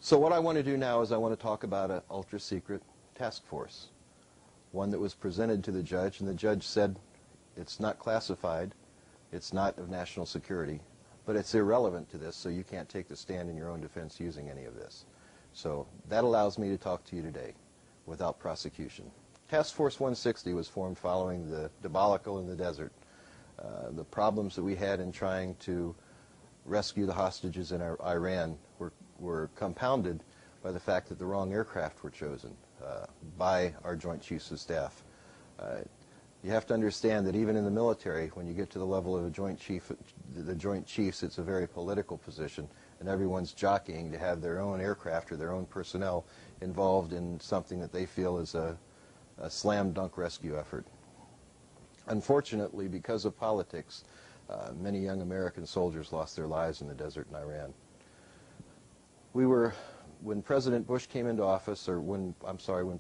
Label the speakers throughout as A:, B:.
A: So what I want to do now is I want to talk about an ultra-secret task force, one that was presented to the judge, and the judge said it's not classified, it's not of national security, but it's irrelevant to this, so you can't take the stand in your own defense using any of this. So that allows me to talk to you today without prosecution. Task Force 160 was formed following the debacle in the desert, the problems that we had in trying to rescue the hostages in Iran were compounded by the fact that the wrong aircraft were chosen by our Joint Chiefs of Staff. You have to understand that even in the military, when you get to the level of a Joint Chief, the Joint Chiefs, it's a very political position, and everyone's jockeying to have their own aircraft or their own personnel involved in something that they feel is a slam-dunk rescue effort. Unfortunately, because of politics, many young American soldiers lost their lives in the desert in Iran. When President Bush came into office, or when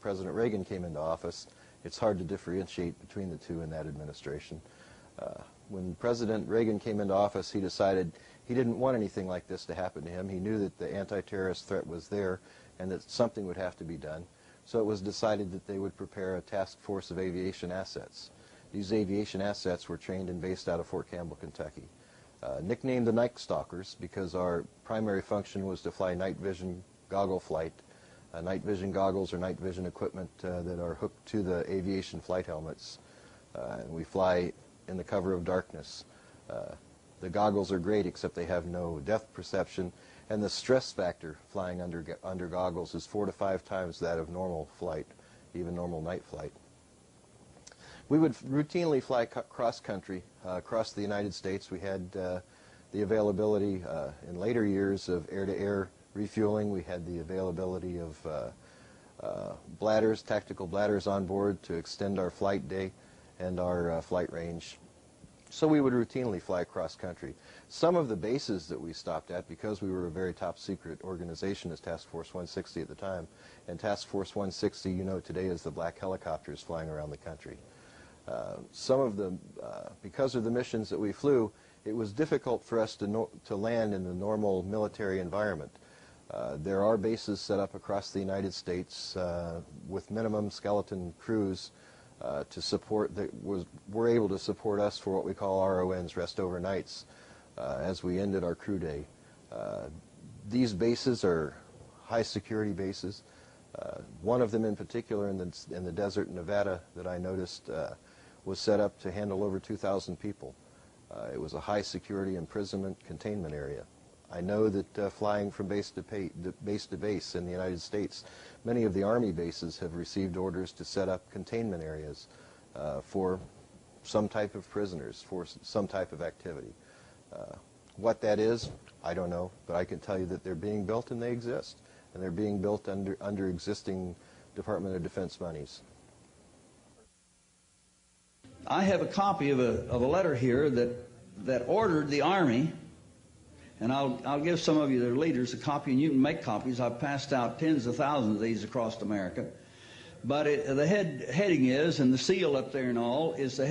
A: President Reagan came into office, it's hard to differentiate between the two in that administration. When President Reagan came into office, he decided he didn't want anything like this to happen to him. He knew that the anti-terrorist threat was there and that something would have to be done. So it was decided that they would prepare a task force of aviation assets. These aviation assets were trained and based out of Fort Campbell, Kentucky. Nicknamed the Night Stalkers because our primary function was to fly night vision goggle flight. Night vision goggles or night vision equipment that are hooked to the aviation flight helmets. And we fly in the cover of darkness. The goggles are great except they have no depth perception, and the stress factor flying under goggles is 4 to 5 times that of normal flight, even normal night flight. We would routinely fly cross-country across the United States. We had the availability in later years of air-to-air refueling. We had the availability of bladders, tactical bladders on board to extend our flight day and our flight range. So we would routinely fly cross-country. Some of the bases that we stopped at, because we were a very top-secret organization as Task Force 160 at the time, and Task Force 160, you know, today is the black helicopters flying around the country. Some of the, because of the missions that we flew, it was difficult for us to land in the normal military environment. There are bases set up across the United States with minimum skeleton crews to support, that were able to support us for what we call RONs, rest overnights, as we ended our crew day. These bases are high security bases. One of them in particular in the desert in Nevada that I noticed was set up to handle over 2,000 people. It was a high security imprisonment containment area. I know that flying from base to base in the United States, many of the Army bases have received orders to set up containment areas for some type of prisoners, for some type of activity. What that is, I don't know, but I can tell you that they're being built and they exist. And they're being built under existing Department of Defense monies.
B: I have a copy of a letter here that ordered the Army, and I'll give some of you, their leaders, a copy, and you can make copies. I've passed out tens of thousands of these across America. But the heading is, and the seal up there and all, is the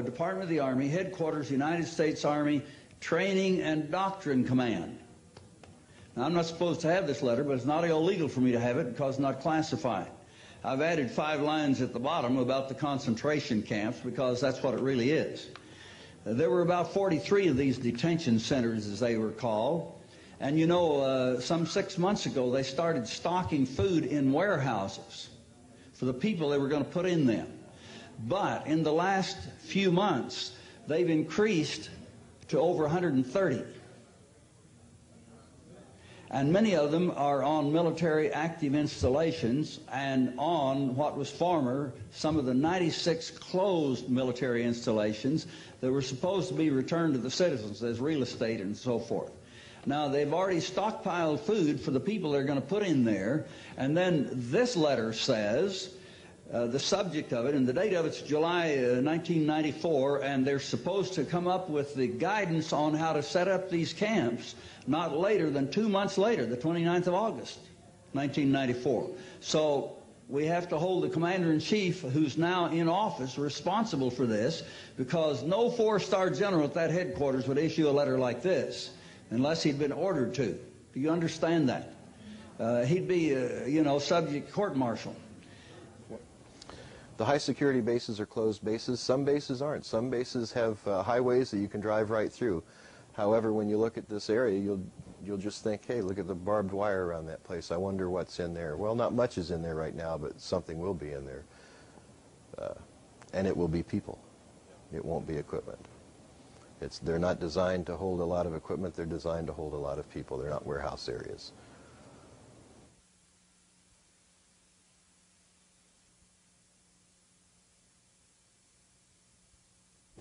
B: Department of the Army, Headquarters, United States Army, Training and Doctrine Command. Now, I'm not supposed to have this letter, but it's not illegal for me to have it because it's not classified. I've added 5 lines at the bottom about the concentration camps because that's what it really is. There were about 43 of these detention centers, as they were called. And you know, some 6 months ago, they started stocking food in warehouses for the people they were going to put in them. But in the last few months, they've increased to over 130. And many of them are on military active installations and on what was former some of the 96 closed military installations that were supposed to be returned to the citizens as real estate and so forth. Now, they've already stockpiled food for the people they're going to put in there, and then this letter says, the subject of it, and the date of it's July 1994, and they're supposed to come up with the guidance on how to set up these camps not later than 2 months later, the 29th of August, 1994. So we have to hold the Commander-in-Chief, who's now in office, responsible for this, because no 4-star general at that headquarters would issue a letter like this unless he'd been ordered to. Do you understand that? he'd be, you know, subject court-martial.
A: The high security bases are closed bases. Some bases aren't. Some bases have highways that you can drive right through. However, when you look at this area, you'll just think, hey, look at the barbed wire around that place. I wonder what's in there. Well, not much is in there right now, but something will be in there. And it will be people. It won't be equipment. They're not designed to hold a lot of equipment. They're designed to hold a lot of people. They're not warehouse areas.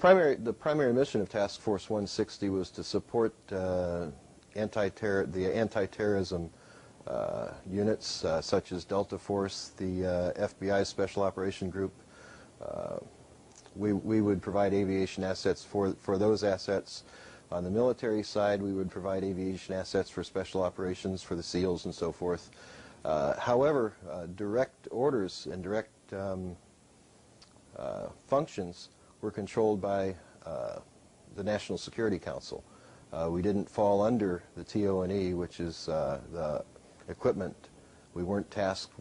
A: The primary mission of Task Force 160 was to support the anti-terrorism units such as Delta Force, the FBI Special Operation Group. We would provide aviation assets for those assets. On the military side, we would provide aviation assets for special operations, for the SEALs and so forth. However, direct orders and direct functions were controlled by the National Security Council. We didn't fall under the TO&E, which is the equipment. We weren't tasked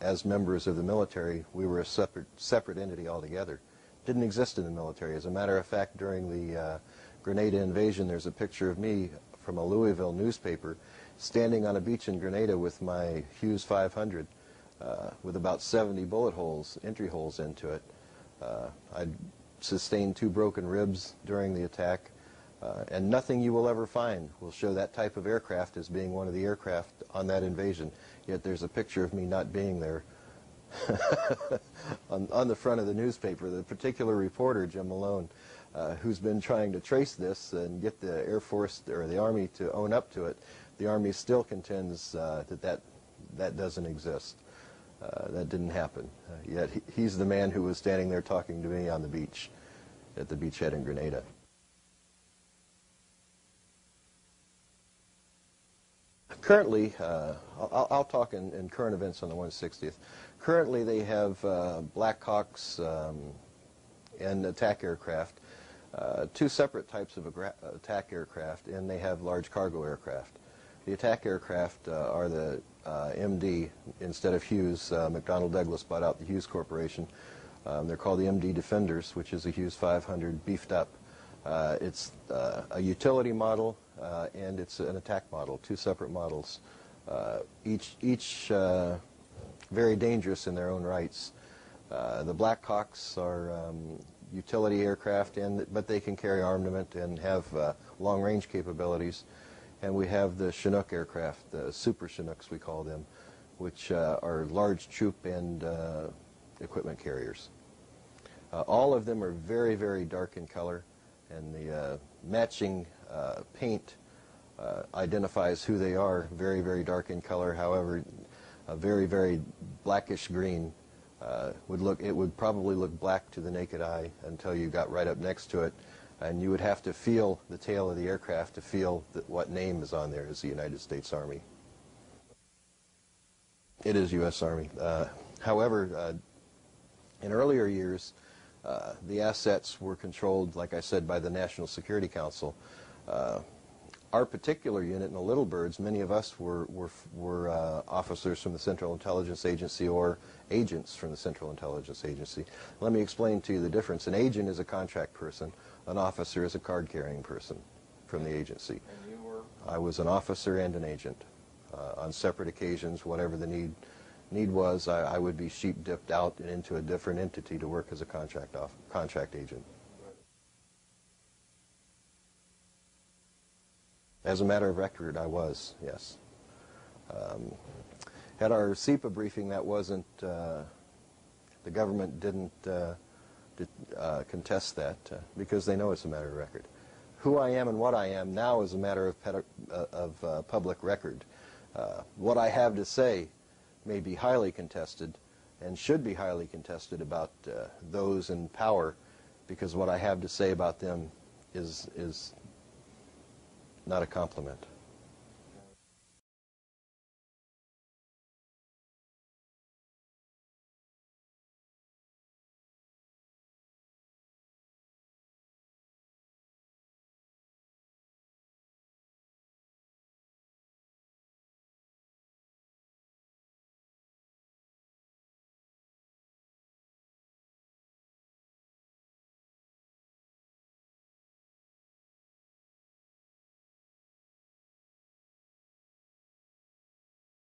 A: as members of the military. We were a separate entity altogether. Didn't exist in the military. As a matter of fact, during the Grenada invasion, there's a picture of me from a Louisville newspaper standing on a beach in Grenada with my Hughes 500 with about 70 bullet holes, entry holes into it. I'd sustained 2 broken ribs during the attack, and nothing you will ever find will show that type of aircraft as being one of the aircraft on that invasion. Yet there's a picture of me not being there on the front of the newspaper. The particular reporter, Jim Malone, who's been trying to trace this and get the Air Force or the Army to own up to it, the Army still contends that doesn't exist. That didn't happen. Yet he's the man who was standing there talking to me on the beach, at the beachhead in Grenada. Currently, I'll talk in current events on the 160th. Currently, they have Black Hawks and attack aircraft, 2 separate types of attack aircraft, and they have large cargo aircraft. The attack aircraft are the MD instead of Hughes. McDonnell Douglas bought out the Hughes Corporation. They're called the MD Defenders, which is a Hughes 500 beefed up. It's a utility model and it's an attack model, 2 separate models, each very dangerous in their own rights. The Black Hawks are utility aircraft, but they can carry armament and have long-range capabilities. And we have the Chinook aircraft, the Super Chinooks we call them, which are large troop and equipment carriers. All of them are very, very dark in color, and the matching paint identifies who they are, very, very dark in color. However, a very, very blackish green it would probably look black to the naked eye until you got right up next to it. And you would have to feel the tail of the aircraft to feel what name is on there as the United States Army. It is U.S. Army. However, in earlier years, the assets were controlled, like I said, by the National Security Council. Our particular unit in the Little Birds, many of us were officers from the Central Intelligence Agency or agents from the Central Intelligence Agency. Let me explain to you the difference. An agent is a contract person. An officer is a card-carrying person from the agency.
C: And you were?
A: I was an officer and an agent. On separate occasions, whatever the need was, I would be sheep-dipped out and into a different entity to work as a contract agent. As a matter of record, I was, yes. At our SEPA briefing, that wasn't, the government didn't contest that because they know it's a matter of record. Who I am and what I am now is a matter of public record. What I have to say may be highly contested and should be highly contested about those in power, because what I have to say about them is not a compliment.